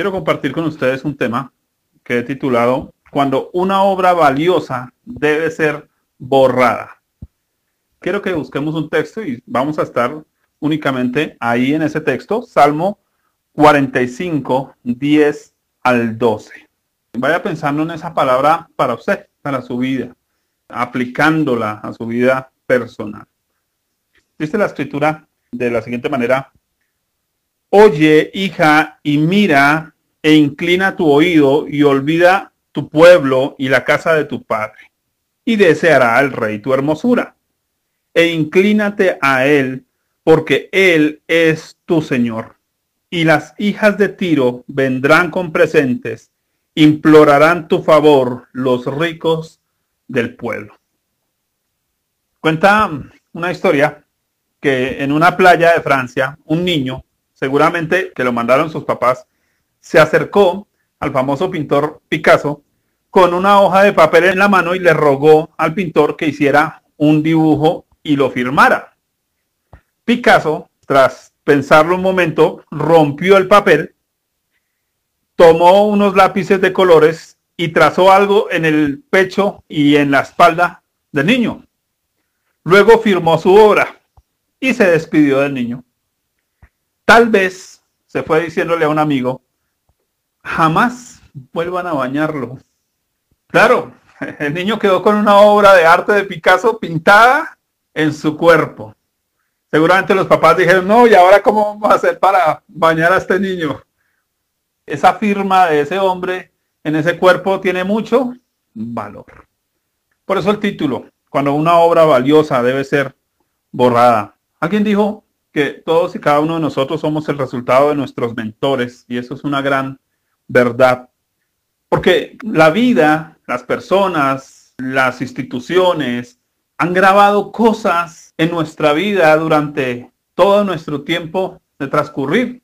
quiero compartir con ustedes un tema que he titulado Cuando una obra valiosa debe ser borrada. Quiero que busquemos un texto y vamos a estar únicamente ahí en ese texto, Salmo 45, 10 al 12. Vaya pensando en esa palabra para usted, para su vida, aplicándola a su vida personal. Dice la escritura de la siguiente manera: Oye, hija, y mira, e inclina tu oído, y olvida tu pueblo y la casa de tu padre. Y deseará el rey tu hermosura. E inclínate a él, porque él es tu Señor. Y las hijas de Tiro vendrán con presentes, implorarán tu favor los ricos del pueblo. Cuenta una historia que en una playa de Francia, un niño, seguramente que lo mandaron sus papás, se acercó al famoso pintor Picasso con una hoja de papel en la mano y le rogó al pintor que hiciera un dibujo y lo firmara. Picasso, tras pensarlo un momento, rompió el papel, tomó unos lápices de colores y trazó algo en el pecho y en la espalda del niño. Luego firmó su obra y se despidió del niño. Tal vez se fue diciéndole a un amigo: jamás vuelvan a bañarlo. Claro, el niño quedó con una obra de arte de Picasso pintada en su cuerpo. Seguramente los papás dijeron: no, ¿y ahora cómo vamos a hacer para bañar a este niño? Esa firma de ese hombre en ese cuerpo tiene mucho valor. Por eso el título, cuando una obra valiosa debe ser borrada. Alguien dijo que todos y cada uno de nosotros somos el resultado de nuestros mentores, y eso es una gran verdad. Porque la vida, las personas, las instituciones han grabado cosas en nuestra vida durante todo nuestro tiempo de transcurrir.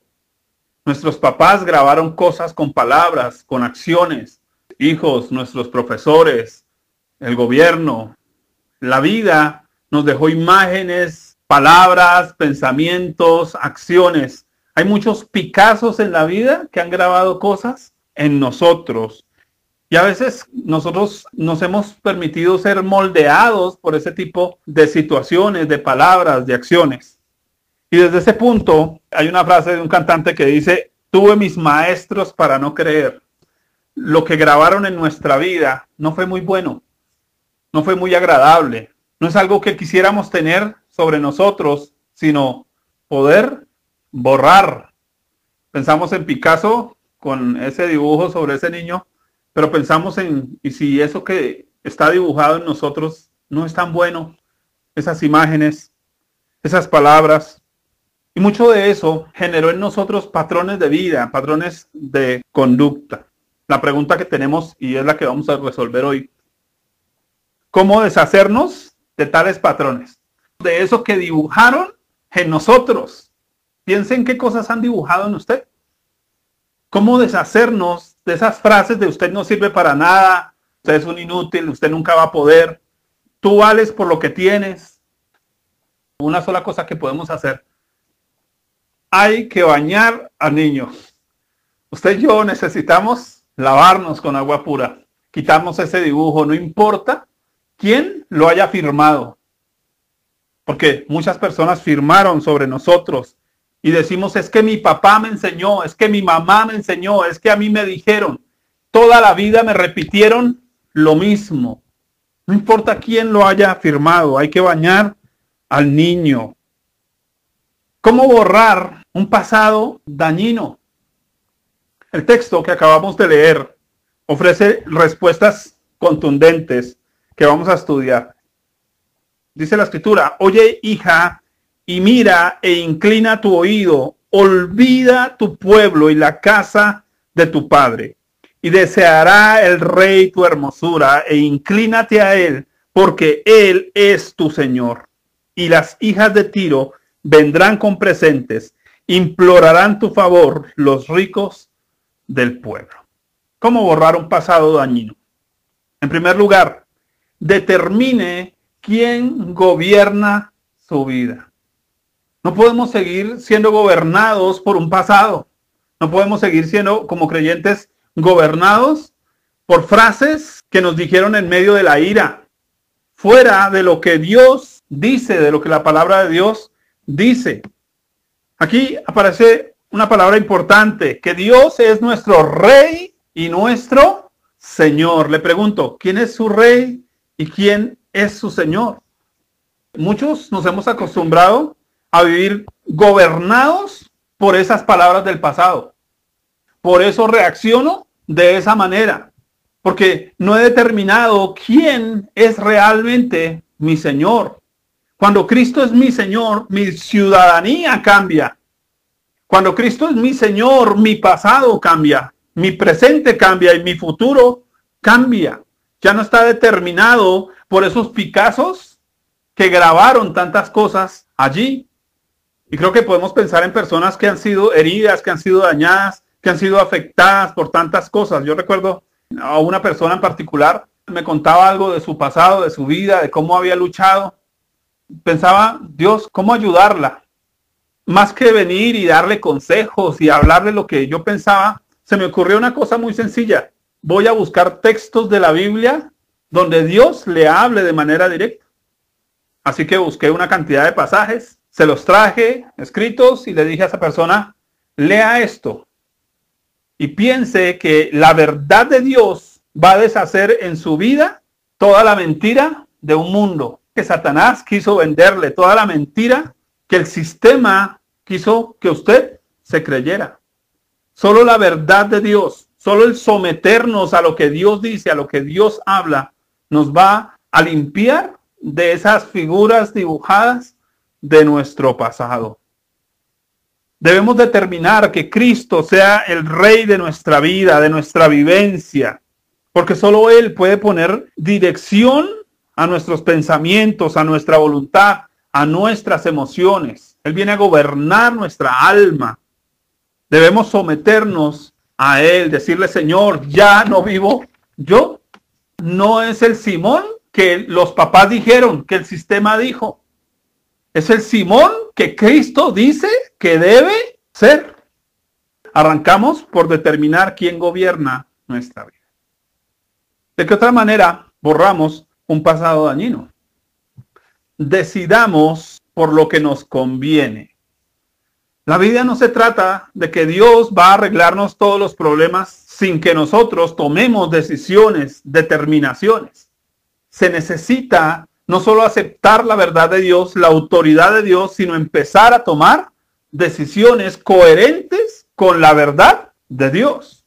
Nuestros papás grabaron cosas con palabras, con acciones. Hijos, nuestros profesores, el gobierno. La vida nos dejó imágenes, palabras, pensamientos, acciones. Hay muchos Picassos en la vida que han grabado cosas en nosotros. Y a veces nosotros nos hemos permitido ser moldeados por ese tipo de situaciones, de palabras, de acciones. Y desde ese punto hay una frase de un cantante que dice: tuve mis maestros para no creer. Lo que grabaron en nuestra vida no fue muy bueno, no fue muy agradable. No es algo que quisiéramos tener sobre nosotros, sino poder borrar. Pensamos en Picasso con ese dibujo sobre ese niño, pero pensamos en, ¿y si eso que está dibujado en nosotros no es tan bueno? Esas imágenes, esas palabras. Y mucho de eso generó en nosotros patrones de vida, patrones de conducta. La pregunta que tenemos, y es la que vamos a resolver hoy: ¿cómo deshacernos de tales patrones? De eso que dibujaron en nosotros. Piensen qué cosas han dibujado en usted. ¿Cómo deshacernos de esas frases de usted no sirve para nada, usted es un inútil, usted nunca va a poder, tú vales por lo que tienes? Una sola cosa que podemos hacer: hay que bañar al niño. Usted y yo necesitamos lavarnos con agua pura, quitarnos ese dibujo, no importa quién lo haya firmado. Porque muchas personas firmaron sobre nosotros y decimos: es que mi papá me enseñó, es que mi mamá me enseñó, es que a mí me dijeron. Toda la vida me repitieron lo mismo. No importa quién lo haya firmado, hay que bañar al niño. ¿Cómo borrar un pasado dañino? El texto que acabamos de leer ofrece respuestas contundentes que vamos a estudiar. Dice la escritura: oye, hija, y mira, e inclina tu oído, olvida tu pueblo y la casa de tu padre, y deseará el rey tu hermosura, e inclínate a él, porque él es tu Señor. Y las hijas de Tiro vendrán con presentes, implorarán tu favor los ricos del pueblo. ¿Cómo borrar un pasado dañino? En primer lugar, determine quién gobierna su vida. No podemos seguir siendo gobernados por un pasado. No podemos seguir siendo como creyentes gobernados por frases que nos dijeron en medio de la ira, fuera de lo que Dios dice, de lo que la palabra de Dios dice. Aquí aparece una palabra importante, que Dios es nuestro Rey y nuestro Señor. Le pregunto, ¿quién es su Rey y quién es su Señor? Muchos nos hemos acostumbrado a vivir gobernados por esas palabras del pasado. Por eso reacciono de esa manera, porque no he determinado quién es realmente mi Señor. Cuando Cristo es mi Señor, mi ciudadanía cambia. Cuando Cristo es mi Señor, mi pasado cambia, mi presente cambia y mi futuro cambia. Ya no está determinado por esos Picassos que grabaron tantas cosas allí. Y creo que podemos pensar en personas que han sido heridas, que han sido dañadas, que han sido afectadas por tantas cosas. Yo recuerdo a una persona en particular, me contaba algo de su pasado, de su vida, de cómo había luchado. Pensaba, Dios, ¿cómo ayudarla? Más que venir y darle consejos y hablarle lo que yo pensaba, se me ocurrió una cosa muy sencilla. Voy a buscar textos de la Biblia donde Dios le hable de manera directa. Así que busqué una cantidad de pasajes, se los traje escritos y le dije a esa persona, lea esto y piense que la verdad de Dios va a deshacer en su vida toda la mentira de un mundo que Satanás quiso venderle, toda la mentira que el sistema quiso que usted se creyera. Solo la verdad de Dios, solo el someternos a lo que Dios dice, a lo que Dios habla, nos va a limpiar de esas figuras dibujadas de nuestro pasado. Debemos determinar que Cristo sea el Rey de nuestra vida, de nuestra vivencia, porque solo Él puede poner dirección a nuestros pensamientos, a nuestra voluntad, a nuestras emociones. Él viene a gobernar nuestra alma. Debemos someternos a Él, decirle, Señor, ya no vivo yo. No es el Simón que los papás dijeron, que el sistema dijo. Es el Simón que Cristo dice que debe ser. Arrancamos por determinar quién gobierna nuestra vida. ¿De qué otra manera borramos un pasado dañino? Decidamos por lo que nos conviene. La vida no se trata de que Dios va a arreglarnos todos los problemas sin que nosotros tomemos decisiones, determinaciones. Se necesita no solo aceptar la verdad de Dios, la autoridad de Dios, sino empezar a tomar decisiones coherentes con la verdad de Dios.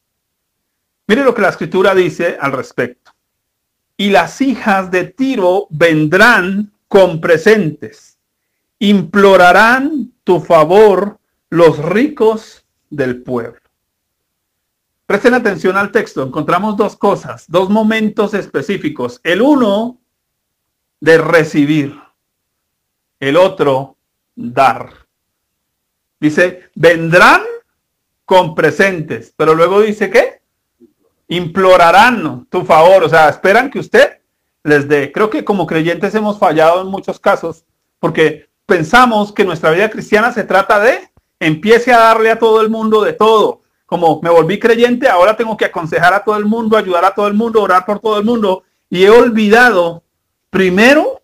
Mire lo que la Escritura dice al respecto. Y las hijas de Tiro vendrán con presentes, implorarán tu favor los ricos del pueblo. Presten atención al texto, encontramos dos cosas, dos momentos específicos. El uno, de recibir. El otro, dar. Dice, vendrán con presentes, pero luego dice, ¿qué? Implorarán tu favor, o sea, esperan que usted les dé. Creo que como creyentes hemos fallado en muchos casos, porque pensamos que nuestra vida cristiana se trata de empiece a darle a todo el mundo de todo. Como me volví creyente, ahora tengo que aconsejar a todo el mundo, ayudar a todo el mundo, orar por todo el mundo. Y he olvidado, primero,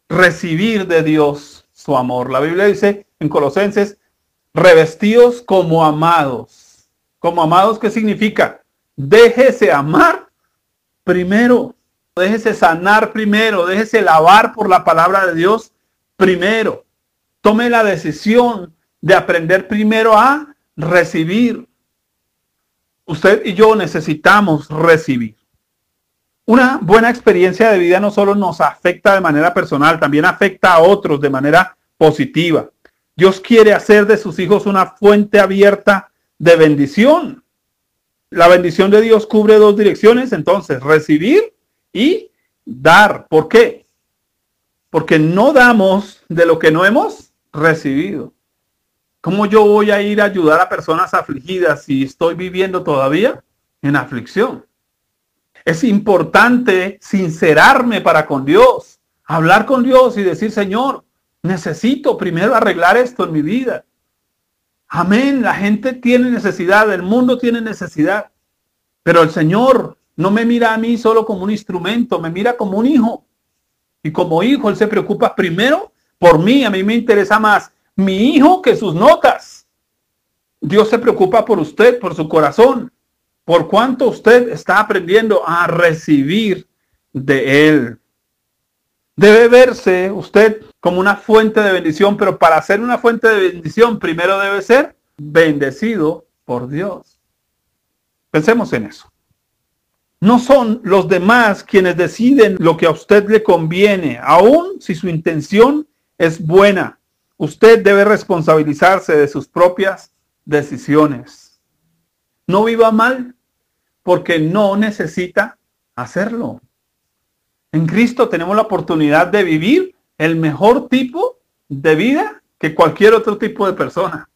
recibir de Dios su amor. La Biblia dice en Colosenses, revestidos como amados. Como amados, ¿qué significa? Déjese amar primero. Déjese sanar primero. Déjese lavar por la palabra de Dios primero. Tome la decisión de aprender primero a recibir. Usted y yo necesitamos recibir. Una buena experiencia de vida no solo nos afecta de manera personal, también afecta a otros de manera positiva. Dios quiere hacer de sus hijos una fuente abierta de bendición. La bendición de Dios cubre dos direcciones, entonces, recibir y dar. ¿Por qué? Porque no damos de lo que no hemos recibido. ¿Cómo yo voy a ir a ayudar a personas afligidas si estoy viviendo todavía en aflicción? Es importante sincerarme para con Dios, hablar con Dios y decir, Señor, necesito primero arreglar esto en mi vida. Amén, la gente tiene necesidad, el mundo tiene necesidad, pero el Señor no me mira a mí solo como un instrumento, me mira como un hijo. Y como hijo, Él se preocupa primero por mí. A mí me interesa más mi hijo que sus notas. Dios se preocupa por usted, por su corazón, por cuánto usted está aprendiendo a recibir de Él. Debe verse usted como una fuente de bendición, pero para ser una fuente de bendición, primero debe ser bendecido por Dios. Pensemos en eso. No son los demás quienes deciden lo que a usted le conviene, aun si su intención es buena. Usted debe responsabilizarse de sus propias decisiones. No viva mal porque no necesita hacerlo. En Cristo tenemos la oportunidad de vivir el mejor tipo de vida que cualquier otro tipo de persona.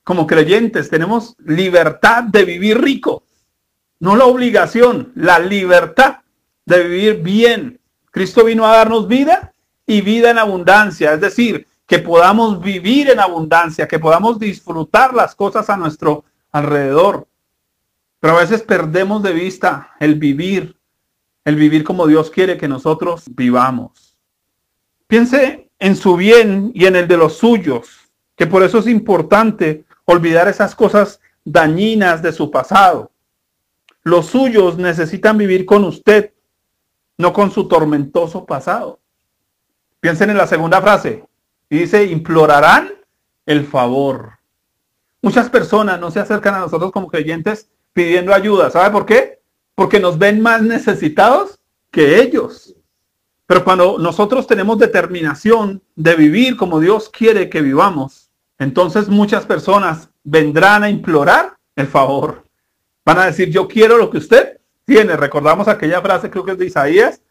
Como creyentes tenemos libertad de vivir rico. No la obligación, la libertad de vivir bien. Cristo vino a darnos vida y vida en abundancia. Es decir, que podamos vivir en abundancia, que podamos disfrutar las cosas a nuestro alrededor. Pero a veces perdemos de vista el vivir como Dios quiere que nosotros vivamos. Piense en su bien y en el de los suyos, que por eso es importante olvidar esas cosas dañinas de su pasado. Los suyos necesitan vivir con usted, no con su tormentoso pasado. Piensen en la segunda frase. Y dice, implorarán el favor. Muchas personas no se acercan a nosotros como creyentes pidiendo ayuda. ¿Sabe por qué? Porque nos ven más necesitados que ellos. Pero cuando nosotros tenemos determinación de vivir como Dios quiere que vivamos, entonces muchas personas vendrán a implorar el favor. Van a decir, yo quiero lo que usted tiene. Recordamos aquella frase, creo que es de Isaías,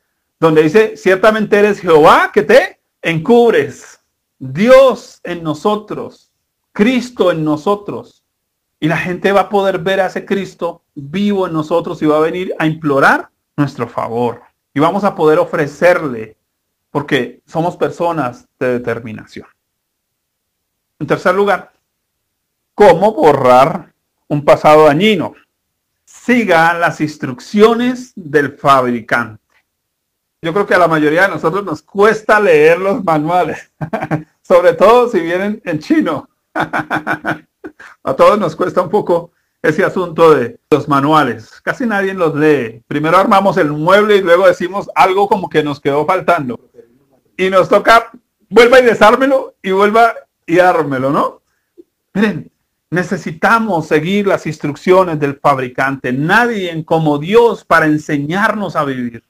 donde dice, ciertamente eres Jehová que te encubres. Dios en nosotros, Cristo en nosotros. Y la gente va a poder ver a ese Cristo vivo en nosotros y va a venir a implorar nuestro favor. Y vamos a poder ofrecerle, porque somos personas de determinación. En tercer lugar, ¿cómo borrar un pasado dañino? Siga las instrucciones del fabricante. Yo creo que a la mayoría de nosotros nos cuesta leer los manuales, sobre todo si vienen en chino. A todos nos cuesta un poco ese asunto de los manuales. Casi nadie los lee. Primero armamos el mueble y luego decimos algo como que nos quedó faltando. Y nos toca, vuelva y desármelo y vuelva y ármelo, ¿no? Miren, necesitamos seguir las instrucciones del fabricante. Nadie como Dios para enseñarnos a vivir.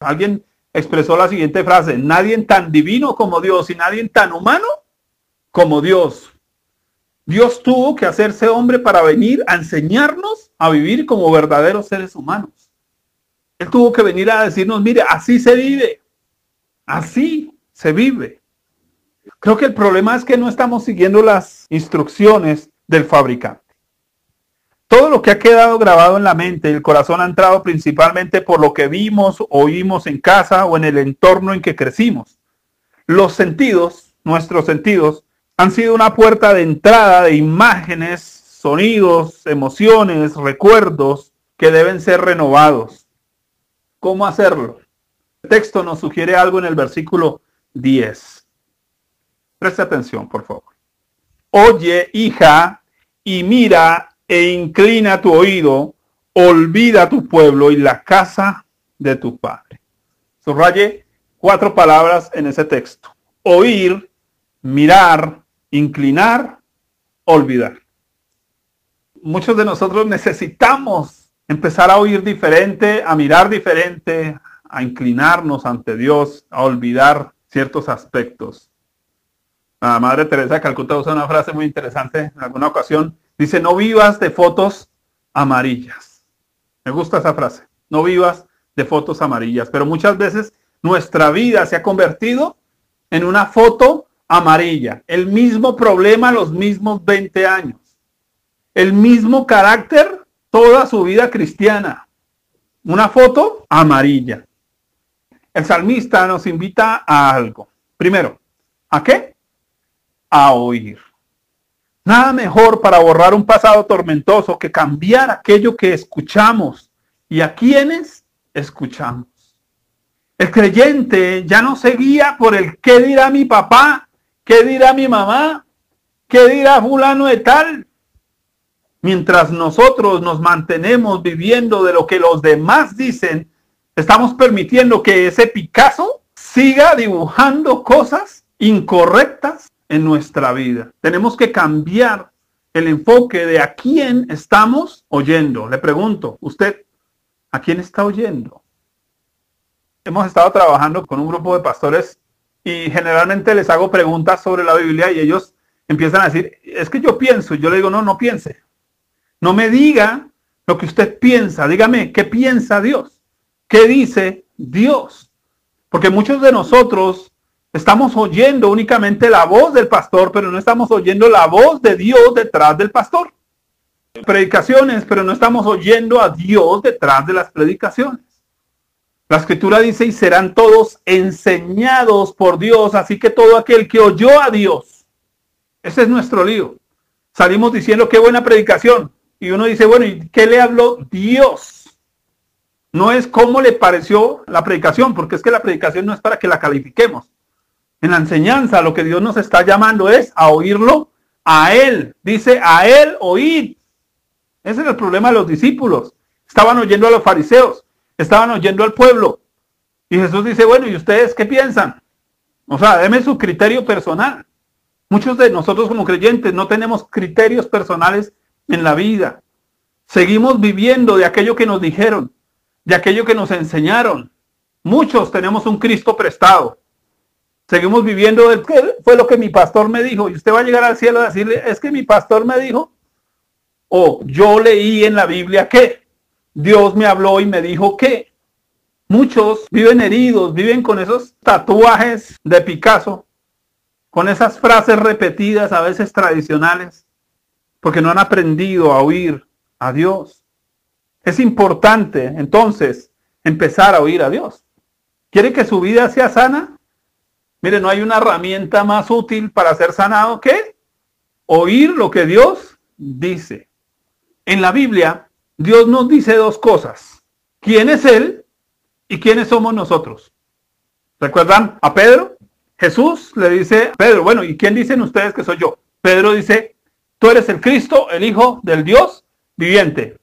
Alguien expresó la siguiente frase, nadie tan divino como Dios y nadie tan humano como Dios. Dios tuvo que hacerse hombre para venir a enseñarnos a vivir como verdaderos seres humanos. Él tuvo que venir a decirnos, mire, así se vive. Así se vive. Creo que el problema es que no estamos siguiendo las instrucciones del fabricante. Todo lo que ha quedado grabado en la mente y el corazón ha entrado principalmente por lo que vimos, oímos en casa o en el entorno en que crecimos. Los sentidos, nuestros sentidos, han sido una puerta de entrada de imágenes, sonidos, emociones, recuerdos que deben ser renovados. ¿Cómo hacerlo? El texto nos sugiere algo en el versículo 10. Preste atención, por favor. Oye, hija, y mira e inclina tu oído, olvida tu pueblo y la casa de tu padre. Subraye 4 palabras en ese texto. Oír, mirar, inclinar, olvidar. Muchos de nosotros necesitamos empezar a oír diferente, a mirar diferente, a inclinarnos ante Dios, a olvidar ciertos aspectos. La Madre Teresa de Calcuta usa una frase muy interesante en alguna ocasión. Dice, no vivas de fotos amarillas. Me gusta esa frase. No vivas de fotos amarillas. Pero muchas veces nuestra vida se ha convertido en una foto amarilla. El mismo problema, los mismos 20 años. El mismo carácter, toda su vida cristiana. Una foto amarilla. El salmista nos invita a algo. Primero, ¿a qué? A oír. Nada mejor para borrar un pasado tormentoso que cambiar aquello que escuchamos y a quienes escuchamos. El creyente ya no se guía por el qué dirá mi papá, qué dirá mi mamá, qué dirá fulano de tal. Mientras nosotros nos mantenemos viviendo de lo que los demás dicen, estamos permitiendo que ese Picasso siga dibujando cosas incorrectas en nuestra vida. Tenemos que cambiar el enfoque de a quién estamos oyendo. Le pregunto, ¿usted a quién está oyendo? Hemos estado trabajando con un grupo de pastores y generalmente les hago preguntas sobre la Biblia y ellos empiezan a decir, es que yo pienso. Y yo le digo, no piense. No me diga lo que usted piensa. Dígame, ¿qué piensa Dios? ¿Qué dice Dios? Porque muchos de nosotros estamos oyendo únicamente la voz del pastor, pero no estamos oyendo la voz de Dios detrás del pastor. Predicaciones, pero no estamos oyendo a Dios detrás de las predicaciones. La Escritura dice, y serán todos enseñados por Dios, así que todo aquel que oyó a Dios. Ese es nuestro lío. Salimos diciendo, qué buena predicación. Y uno dice, bueno, ¿y qué le habló Dios? No es cómo le pareció la predicación, porque es que la predicación no es para que la califiquemos. En la enseñanza, lo que Dios nos está llamando es a oírlo a Él. Dice, a Él oíd. Ese es el problema de los discípulos. Estaban oyendo a los fariseos. Estaban oyendo al pueblo. Y Jesús dice, bueno, ¿y ustedes qué piensan? O sea, deme su criterio personal. Muchos de nosotros como creyentes no tenemos criterios personales en la vida. Seguimos viviendo de aquello que nos dijeron, de aquello que nos enseñaron. Muchos tenemos un Cristo prestado. Seguimos viviendo de qué fue lo que mi pastor me dijo. Y usted va a llegar al cielo a decirle, es que mi pastor me dijo. O yo leí en la Biblia que Dios me habló y me dijo que. Muchos viven heridos, viven con esos tatuajes de Picasso, con esas frases repetidas, a veces tradicionales, porque no han aprendido a oír a Dios. Es importante, entonces, empezar a oír a Dios. ¿Quiere que su vida sea sana? Mire, no hay una herramienta más útil para ser sanado que oír lo que Dios dice. En la Biblia, Dios nos dice dos cosas. ¿Quién es Él y quiénes somos nosotros? ¿Recuerdan a Pedro? Jesús le dice a Pedro, bueno, ¿y quién dicen ustedes que soy yo? Pedro dice, tú eres el Cristo, el Hijo del Dios viviente.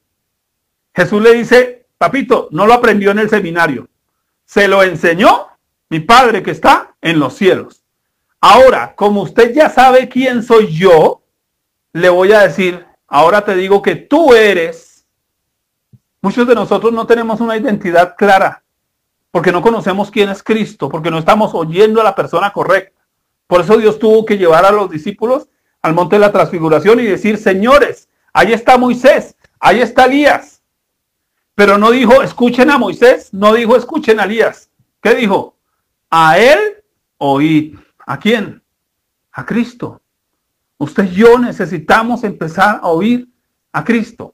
Jesús le dice, papito, no lo aprendió en el seminario. Se lo enseñó mi Padre que está en los cielos. Ahora, como usted ya sabe quién soy yo, le voy a decir, ahora te digo que tú eres. Muchos de nosotros no tenemos una identidad clara, porque no conocemos quién es Cristo, porque no estamos oyendo a la persona correcta. Por eso Dios tuvo que llevar a los discípulos al monte de la transfiguración y decir, señores, ahí está Moisés, ahí está Elías. Pero no dijo, escuchen a Moisés, no dijo, escuchen a Elías. ¿Qué dijo? A él oíd. ¿A quién? A Cristo. Usted y yo necesitamos empezar a oír a Cristo.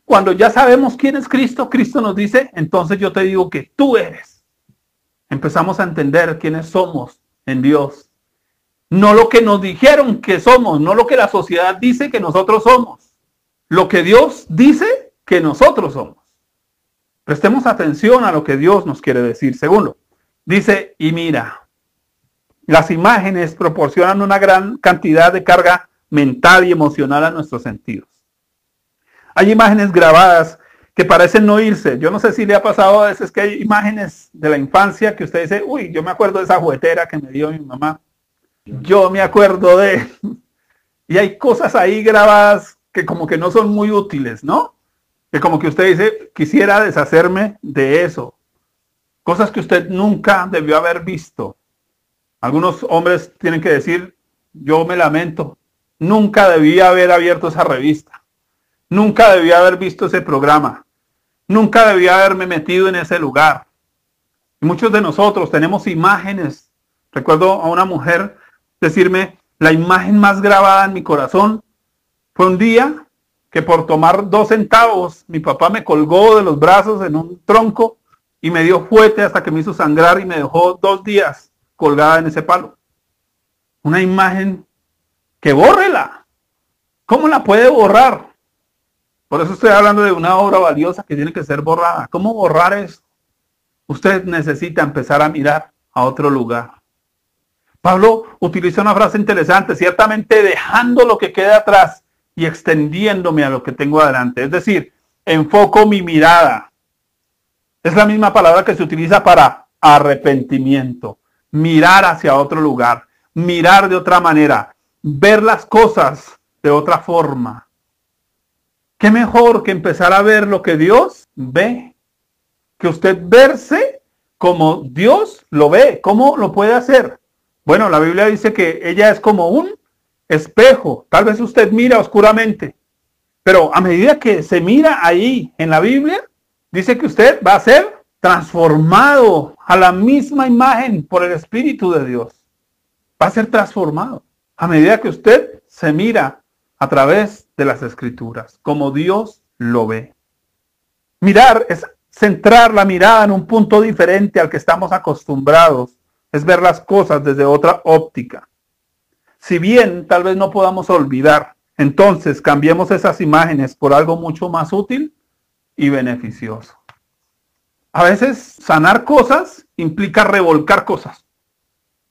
Cuando ya sabemos quién es Cristo, Cristo nos dice, entonces yo te digo que tú eres. Empezamos a entender quiénes somos en Dios. No lo que nos dijeron que somos, no lo que la sociedad dice que nosotros somos. Lo que Dios dice que nosotros somos. Prestemos atención a lo que Dios nos quiere decir. Segundo, dice, y mira, las imágenes proporcionan una gran cantidad de carga mental y emocional a nuestros sentidos. Hay imágenes grabadas que parecen no irse. Yo no sé si le ha pasado a veces que hay imágenes de la infancia que usted dice, uy, yo me acuerdo de esa juguetera que me dio mi mamá. Yo me acuerdo de... Y hay cosas ahí grabadas que como que no son muy útiles, ¿no? Que como que usted dice, quisiera deshacerme de eso. Cosas que usted nunca debió haber visto. Algunos hombres tienen que decir, yo me lamento, nunca debí haber abierto esa revista. Nunca debí haber visto ese programa. Nunca debí haberme metido en ese lugar. Y muchos de nosotros tenemos imágenes. Recuerdo a una mujer decirme, la imagen más grabada en mi corazón fue un día que por tomar 2 centavos, mi papá me colgó de los brazos en un tronco y me dio fuete hasta que me hizo sangrar y me dejó 2 días colgada en ese palo. Una imagen que bórrela. ¿Cómo la puede borrar? Por eso estoy hablando de una obra valiosa que tiene que ser borrada. ¿Cómo borrar eso? Usted necesita empezar a mirar a otro lugar. Pablo utiliza una frase interesante, ciertamente dejando lo que queda atrás y extendiéndome a lo que tengo adelante. Es decir, enfoco mi mirada. Es la misma palabra que se utiliza para arrepentimiento. Mirar hacia otro lugar, mirar de otra manera, ver las cosas de otra forma. ¿Qué mejor que empezar a ver lo que Dios ve? Que usted verse como Dios lo ve. ¿Cómo lo puede hacer? Bueno, la Biblia dice que ella es como un espejo. Tal vez usted mira oscuramente, pero a medida que se mira ahí en la Biblia, dice que usted va a ser transformado a la misma imagen por el Espíritu de Dios. Va a ser transformado a medida que usted se mira a través de las Escrituras, como Dios lo ve. Mirar es centrar la mirada en un punto diferente al que estamos acostumbrados. Es ver las cosas desde otra óptica. Si bien tal vez no podamos olvidar, entonces cambiemos esas imágenes por algo mucho más útil y beneficioso. A veces sanar cosas implica revolcar cosas.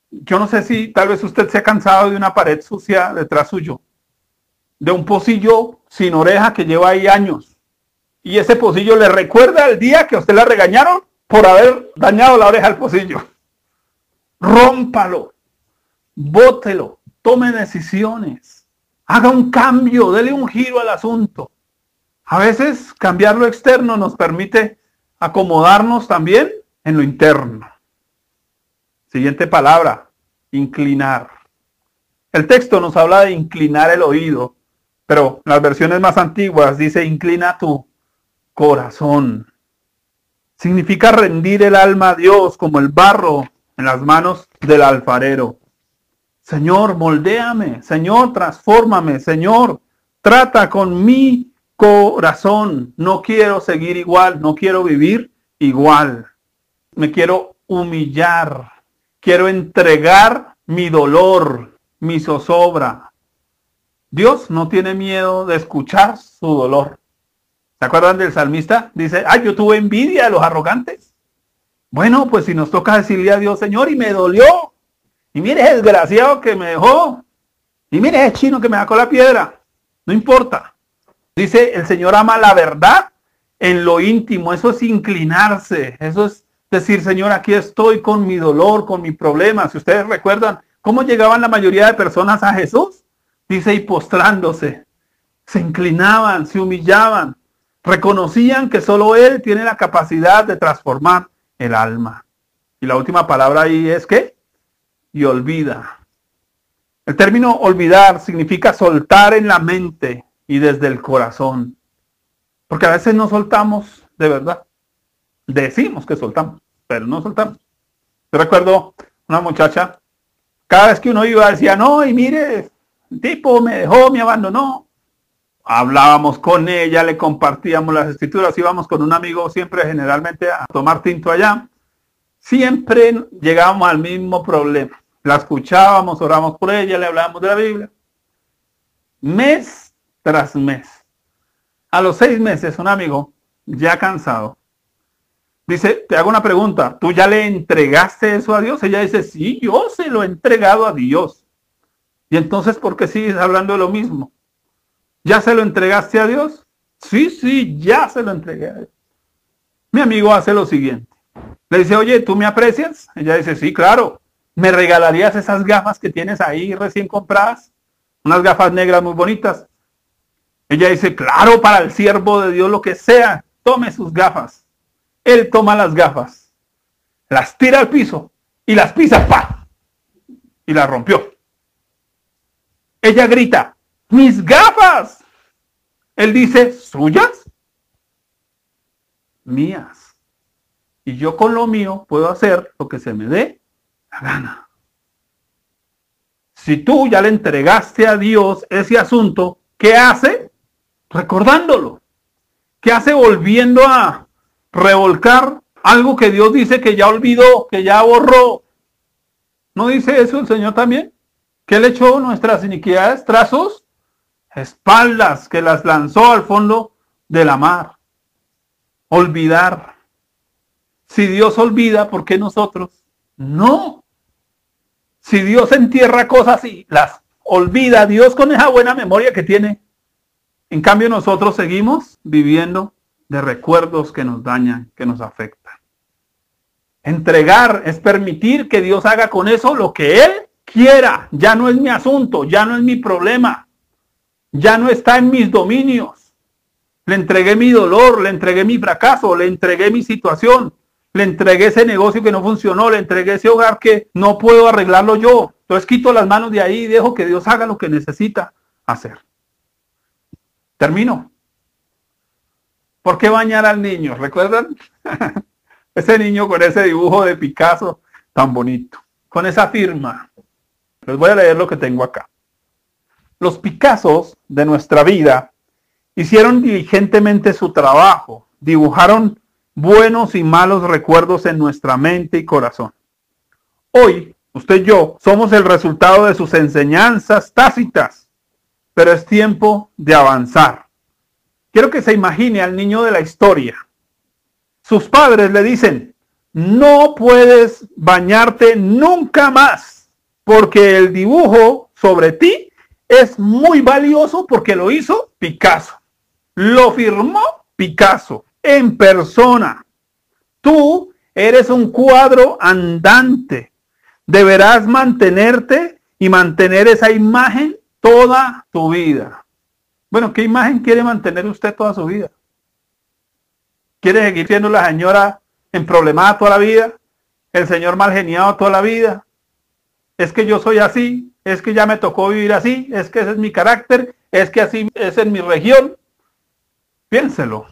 Yo no sé si tal vez usted se ha cansado de una pared sucia detrás suyo, de un pocillo sin oreja que lleva ahí años. Y ese pocillo le recuerda el día que a usted la regañaron por haber dañado la oreja al pocillo. Rómpalo, bótelo, tome decisiones, haga un cambio, dele un giro al asunto. A veces cambiar lo externo nos permite acomodarnos también en lo interno. Siguiente palabra, inclinar. El texto nos habla de inclinar el oído, pero las versiones más antiguas dice inclina tu corazón. Significa rendir el alma a Dios como el barro en las manos del alfarero. Señor, moldéame. Señor, transfórmame. Señor, trata con mi corazón. No quiero seguir igual. No quiero vivir igual. Me quiero humillar. Quiero entregar mi dolor, mi zozobra. Dios no tiene miedo de escuchar su dolor. ¿Se acuerdan del salmista? Dice, yo tuve envidia de los arrogantes. Bueno, pues si nos toca decirle a Dios, Señor, y me dolió. Y mire ese desgraciado que me dejó. Y mire ese chino que me sacó la piedra. No importa. Dice, el Señor ama la verdad en lo íntimo. Eso es inclinarse. Eso es decir, Señor, aquí estoy con mi dolor, con mi problema. Si ustedes recuerdan cómo llegaban la mayoría de personas a Jesús, dice, y postrándose. Se inclinaban, se humillaban. Reconocían que solo Él tiene la capacidad de transformar el alma. Y la última palabra ahí es ¿qué? Y olvida. El término olvidar significa soltar en la mente y desde el corazón. Porque a veces no soltamos de verdad. Decimos que soltamos, pero no soltamos. Yo recuerdo una muchacha, cada vez que uno iba decía, no, y mire, el tipo me dejó, me abandonó. Hablábamos con ella, le compartíamos las escrituras, íbamos con un amigo siempre generalmente a tomar tinto allá. Siempre llegábamos al mismo problema. La escuchábamos, orábamos por ella, le hablábamos de la Biblia. Mes tras mes. A los 6 meses, un amigo, ya cansado, dice, te hago una pregunta, ¿tú ya le entregaste eso a Dios? Ella dice, sí, yo se lo he entregado a Dios. Y entonces, ¿por qué sigues hablando de lo mismo? ¿Ya se lo entregaste a Dios? Sí, ya se lo entregué a Dios. Mi amigo hace lo siguiente. Le dice, oye, ¿tú me aprecias? Ella dice, sí, claro. ¿Me regalarías esas gafas que tienes ahí recién compradas? Unas gafas negras muy bonitas. Ella dice, claro, para el siervo de Dios lo que sea. Tome sus gafas. Él toma las gafas, las tira al piso y las pisa, ¡pah! Y las rompió. Ella grita, ¡mis gafas! Él dice, ¿suyas? Mías. Y yo con lo mío puedo hacer lo que se me dé la gana. Si tú ya le entregaste a Dios ese asunto, ¿qué hace? Recordándolo. ¿Qué hace volviendo a revolcar algo que Dios dice que ya olvidó, que ya borró? ¿No dice eso el Señor también? Que Él echó nuestras iniquidades tras sus espaldas que las lanzó al fondo de la mar. Olvidar. Si Dios olvida, ¿por qué nosotros? No. Si Dios entierra cosas y las olvida, Dios con esa buena memoria que tiene. En cambio, nosotros seguimos viviendo de recuerdos que nos dañan, que nos afectan. Entregar es permitir que Dios haga con eso lo que Él quiera. Ya no es mi asunto, ya no es mi problema. Ya no está en mis dominios. Le entregué mi dolor, le entregué mi fracaso, le entregué mi situación. Le entregué ese negocio que no funcionó, le entregué ese hogar que no puedo arreglarlo yo. Entonces quito las manos de ahí y dejo que Dios haga lo que necesita hacer. Termino. ¿Por qué bañar al niño? ¿Recuerdan? Ese niño con ese dibujo de Picasso tan bonito, con esa firma. Les voy a leer lo que tengo acá. Los Picassos de nuestra vida hicieron diligentemente su trabajo, dibujaron buenos y malos recuerdos en nuestra mente y corazón. Hoy, usted y yo somos el resultado de sus enseñanzas tácitas, pero es tiempo de avanzar. Quiero que se imagine al niño de la historia. Sus padres le dicen, no puedes bañarte nunca más, porque el dibujo sobre ti es muy valioso porque lo hizo Picasso. Lo firmó Picasso en persona. Tú eres un cuadro andante. Deberás mantenerte y mantener esa imagen toda tu vida. Bueno, ¿qué imagen quiere mantener usted toda su vida? ¿Quiere seguir siendo la señora emproblemada toda la vida? ¿El señor mal geniado toda la vida? Es que yo soy así, es que ya me tocó vivir así, es que ese es mi carácter, es que así es en mi región. Piénselo.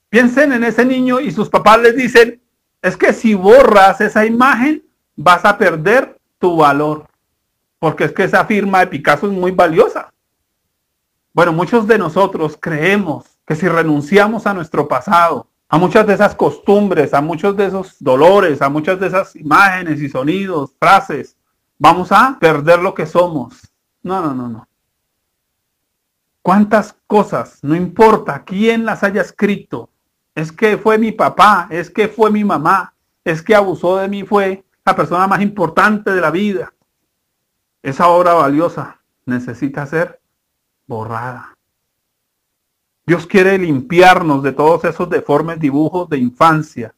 Piensen en ese niño y sus papás les dicen, es que si borras esa imagen, vas a perder tu valor. Porque es que esa firma de Picasso es muy valiosa. Bueno, muchos de nosotros creemos que si renunciamos a nuestro pasado, a muchas de esas costumbres, a muchos de esos dolores, a muchas de esas imágenes y sonidos, frases, vamos a perder lo que somos. No. ¿Cuántas cosas? No importa quién las haya escrito. Es que fue mi papá, es que fue mi mamá, es que abusó de mí, fue la persona más importante de la vida. Esa obra valiosa necesita ser borrada. Dios quiere limpiarnos de todos esos deformes dibujos de infancia.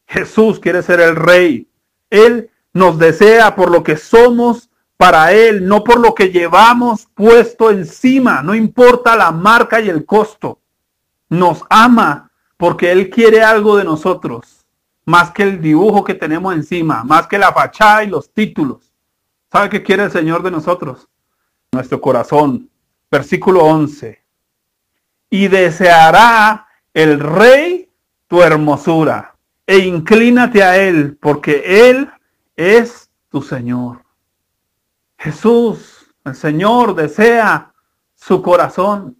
Jesús quiere ser el Rey. Él nos desea por lo que somos para Él, no por lo que llevamos puesto encima. No importa la marca y el costo. Nos ama porque Él quiere algo de nosotros, más que el dibujo que tenemos encima, más que la fachada y los títulos. ¿Sabe qué quiere el Señor de nosotros? Nuestro corazón. Versículo 11. Y deseará el Rey tu hermosura, e inclínate a Él, porque Él es tu Señor. Jesús, el Señor, desea su corazón.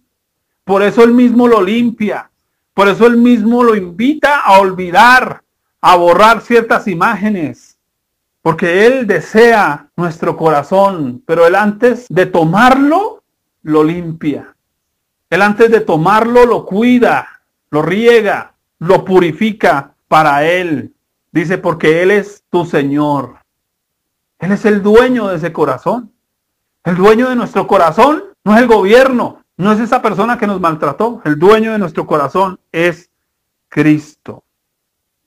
Por eso Él mismo lo limpia. Por eso Él mismo lo invita a olvidar, a borrar ciertas imágenes. Porque Él desea nuestro corazón, pero Él antes de tomarlo, lo limpia. Él antes de tomarlo, lo cuida, lo riega, lo purifica para Él. Dice, porque Él es tu Señor. Él es el dueño de ese corazón. El dueño de nuestro corazón no es el gobierno, no es esa persona que nos maltrató. El dueño de nuestro corazón es Cristo.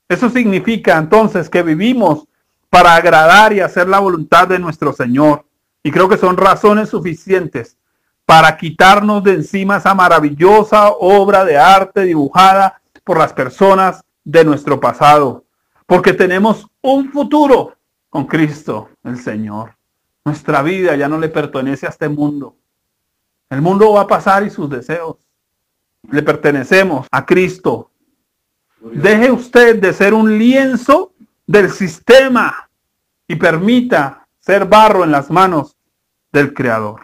Eso significa entonces que vivimos para agradar y hacer la voluntad de nuestro Señor. Y creo que son razones suficientes para quitarnos de encima esa maravillosa obra de arte dibujada por las personas de nuestro pasado. Porque tenemos un futuro con Cristo, el Señor. Nuestra vida ya no le pertenece a este mundo. El mundo va a pasar y sus deseos. Le pertenecemos a Cristo. Deje usted de ser un lienzo del sistema y permita ser barro en las manos del Creador.